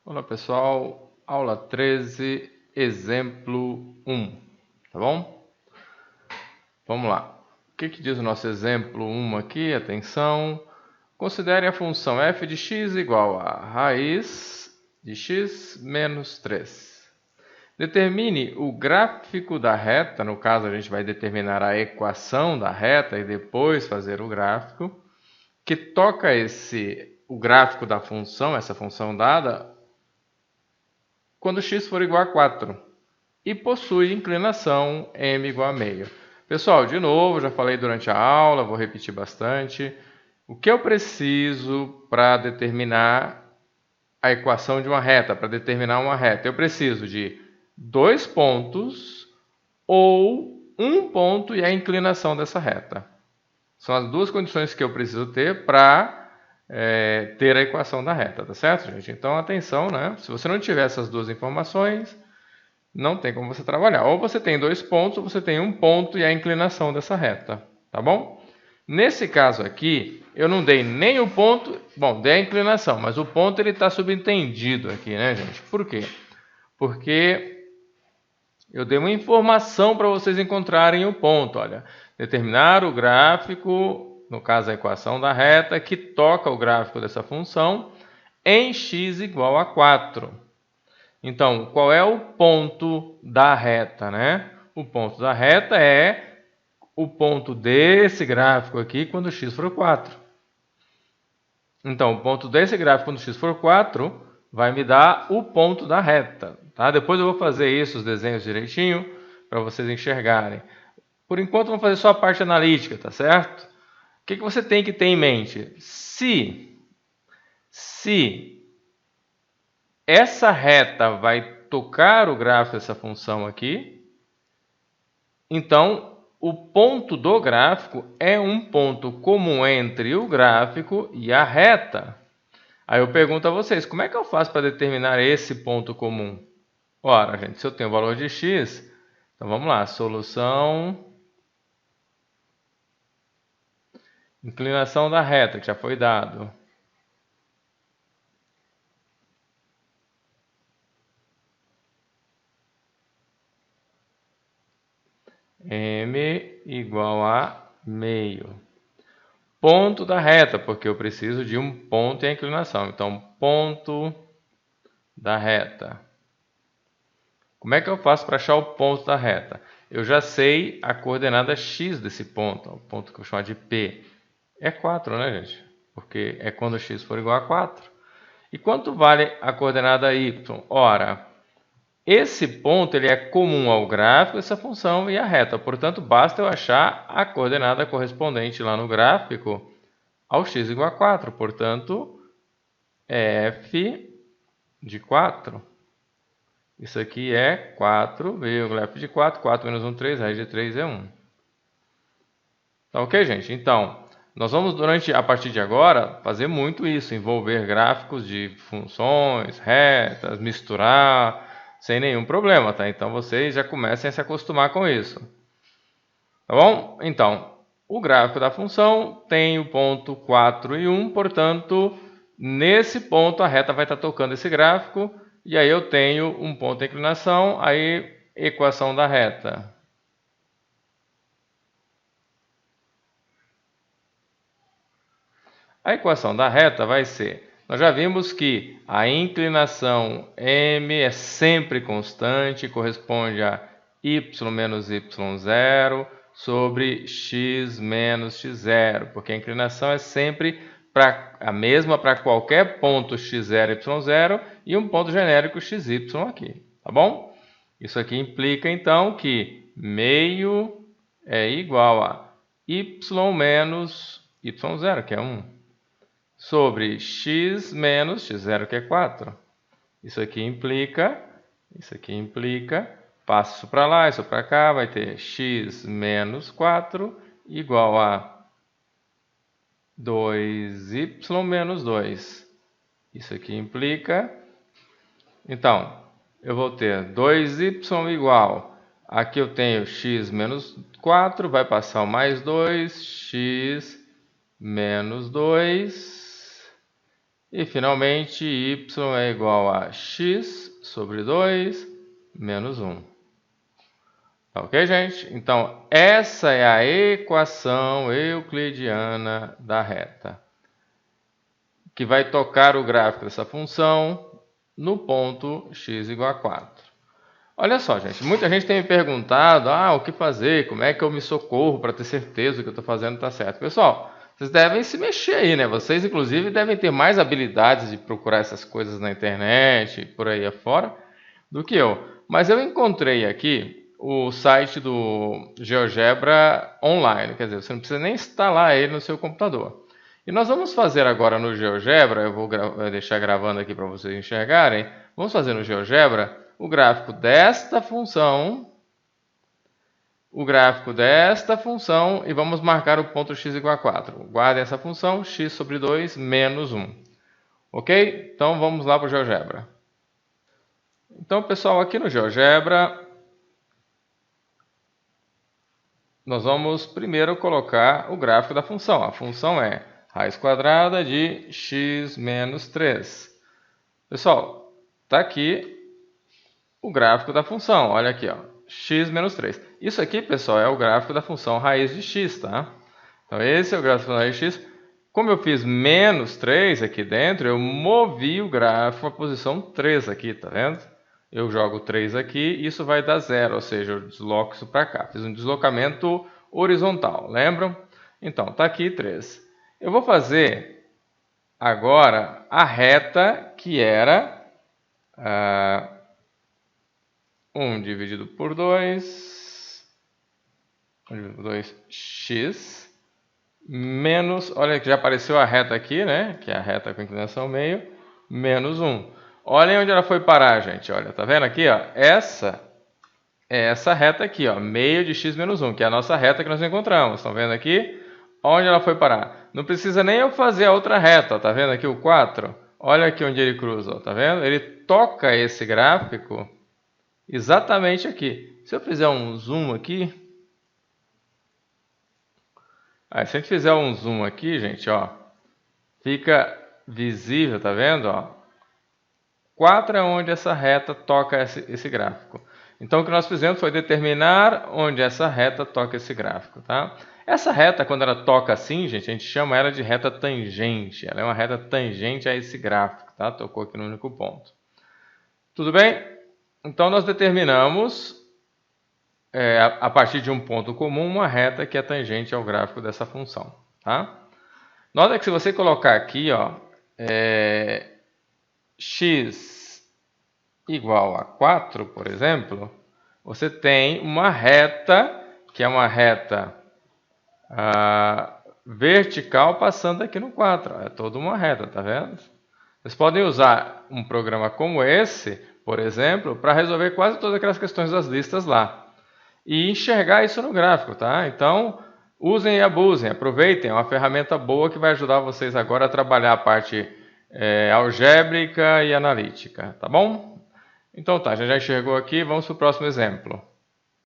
Olá pessoal, aula 13, exemplo 1, tá bom? Vamos lá. O que diz o nosso exemplo 1 aqui? Atenção. Considere a função f de x igual a raiz de x menos 3. Determine o gráfico da reta, no caso a gente vai determinar a equação da reta e depois fazer o gráfico, que toca o gráfico da função, essa função dada, quando x for igual a 4 e possui inclinação m igual a meio. Pessoal, de novo, já falei durante a aula, vou repetir bastante. O que eu preciso para determinar a equação de uma reta, para determinar uma reta? Eu preciso de 2 pontos ou um ponto e a inclinação dessa reta. São as duas condições que eu preciso ter para ter a equação da reta, tá certo, gente? Então, atenção, né? Se você não tiver essas duas informações, não tem como você trabalhar. Ou você tem 2 pontos, ou você tem um ponto e a inclinação dessa reta, tá bom? Nesse caso aqui, eu não dei nem o ponto, bom, dei a inclinação, mas o ponto ele está subentendido aqui, né, gente? Por quê? Porque eu dei uma informação para vocês encontrarem o ponto, olha. Determinar o gráfico, no caso a equação da reta, que toca o gráfico dessa função em x igual a 4. Então, qual é o ponto da reta, né? O ponto da reta é o ponto desse gráfico aqui quando x for 4. Então, o ponto desse gráfico quando x for 4 vai me dar o ponto da reta, tá? Depois eu vou fazer isso, os desenhos direitinho, para vocês enxergarem. Por enquanto, vamos fazer só a parte analítica, tá certo? O que você tem que ter em mente? Se essa reta vai tocar o gráfico dessa função aqui, então o ponto do gráfico é um ponto comum entre o gráfico e a reta. Aí eu pergunto a vocês, como é que eu faço para determinar esse ponto comum? Ora, gente, se eu tenho o valor de x, então vamos lá, solução, inclinação da reta, que já foi dado. M igual a meio. Ponto da reta, porque eu preciso de um ponto e a inclinação. Então, ponto da reta. Como é que eu faço para achar o ponto da reta? Eu já sei a coordenada x desse ponto, o ponto que eu vou chamar de P. É 4, né, gente? Porque é quando x for igual a 4. E quanto vale a coordenada y? Ora, esse ponto ele é comum ao gráfico dessa função e à reta. Portanto, basta eu achar a coordenada correspondente lá no gráfico ao x igual a 4. Portanto, é f de 4. Isso aqui é 4, f de 4. 4 menos 1, 3. Raiz de 3 é 1. Tá ok, gente? Então, nós vamos, a partir de agora, fazer muito isso. Envolver gráficos de funções, retas, misturar, sem nenhum problema, tá? Então, vocês já comecem a se acostumar com isso. Tá bom? Então, o gráfico da função tem o ponto 4 e 1, portanto, nesse ponto a reta vai estar tocando esse gráfico, e aí eu tenho um ponto de inclinação, aí equação da reta. A equação da reta vai ser, nós já vimos que a inclinação m é sempre constante, corresponde a y menos y0 sobre x menos x0, porque a inclinação é sempre a mesma para qualquer ponto x0, y0 e um ponto genérico xy aqui, tá bom? Isso aqui implica então que meio é igual a y menos y0, que é 1. Sobre x menos x0, que é 4. Isso aqui implica, passa isso para lá, isso para cá, vai ter x menos 4 igual a 2y menos 2. Isso aqui implica, então, eu vou ter 2y igual, aqui eu tenho x menos 4, vai passar o mais 2, x menos 2, E finalmente y é igual a x sobre 2 menos 1. Tá ok, gente? Então, essa é a equação euclidiana da reta, que vai tocar o gráfico dessa função no ponto x igual a 4. Olha só, gente, muita gente tem me perguntado, o que fazer, como é que eu me socorro para ter certeza que o que eu estou fazendo está certo. Pessoal, vocês devem se mexer aí, né? Vocês, inclusive, devem ter mais habilidades de procurar essas coisas na internet, por aí afora, do que eu. Mas eu encontrei aqui o site do GeoGebra online, quer dizer, você não precisa nem instalar ele no seu computador. E nós vamos fazer agora no GeoGebra, eu vou deixar gravando aqui para vocês enxergarem, vamos fazer no GeoGebra o gráfico desta função, e vamos marcar o ponto x igual a 4. Guardem essa função, x sobre 2 menos 1. Ok? Então vamos lá para o GeoGebra. Então, pessoal, aqui no GeoGebra, nós vamos primeiro colocar o gráfico da função. A função é raiz quadrada de x menos 3. Pessoal, está aqui o gráfico da função. Olha aqui, ó, x menos 3. Isso aqui, pessoal, é o gráfico da função raiz de x, tá? Então, esse é o gráfico da raiz de x. Como eu fiz menos 3 aqui dentro, eu movi o gráfico à posição 3 aqui, tá vendo? Eu jogo 3 aqui e isso vai dar 0, ou seja, eu desloco isso para cá. Fiz um deslocamento horizontal, lembram? Então, está aqui 3. Eu vou fazer agora a reta que era 1 dividido por 2, 2x, menos, olha que já apareceu a reta aqui, né? Que é a reta com inclinação meio, menos 1. Olhem onde ela foi parar, gente. Olha, tá vendo aqui, ó? Essa é essa reta aqui, ó, meio de x menos 1, que é a nossa reta que nós encontramos. Estão vendo aqui? Onde ela foi parar? Não precisa nem eu fazer a outra reta, ó, tá vendo aqui o 4? Olha aqui onde ele cruza, ó, tá vendo? Ele toca esse gráfico exatamente aqui. Se eu fizer um zoom aqui, se a gente fizer um zoom aqui, gente, ó, fica visível, tá vendo? Ó, 4 é onde essa reta toca esse gráfico. Então, o que nós fizemos foi determinar onde essa reta toca esse gráfico, tá? Essa reta, quando ela toca assim, gente, a gente chama ela de reta tangente. Ela é uma reta tangente a esse gráfico, tá? Tocou aqui no único ponto. Tudo bem? Então, nós determinamos, a partir de um ponto comum, uma reta que é tangente ao gráfico dessa função, tá? Nota que se você colocar aqui, ó, x igual a 4, por exemplo, você tem uma reta, que é uma reta vertical passando aqui no 4. É toda uma reta, tá vendo? Vocês podem usar um programa como esse, por exemplo, para resolver quase todas aquelas questões das listas lá. E enxergar isso no gráfico, tá? Então, usem e abusem, aproveitem. É uma ferramenta boa que vai ajudar vocês agora a trabalhar a parte algébrica e analítica, tá bom? Então tá, já enxergou aqui, vamos para o próximo exemplo.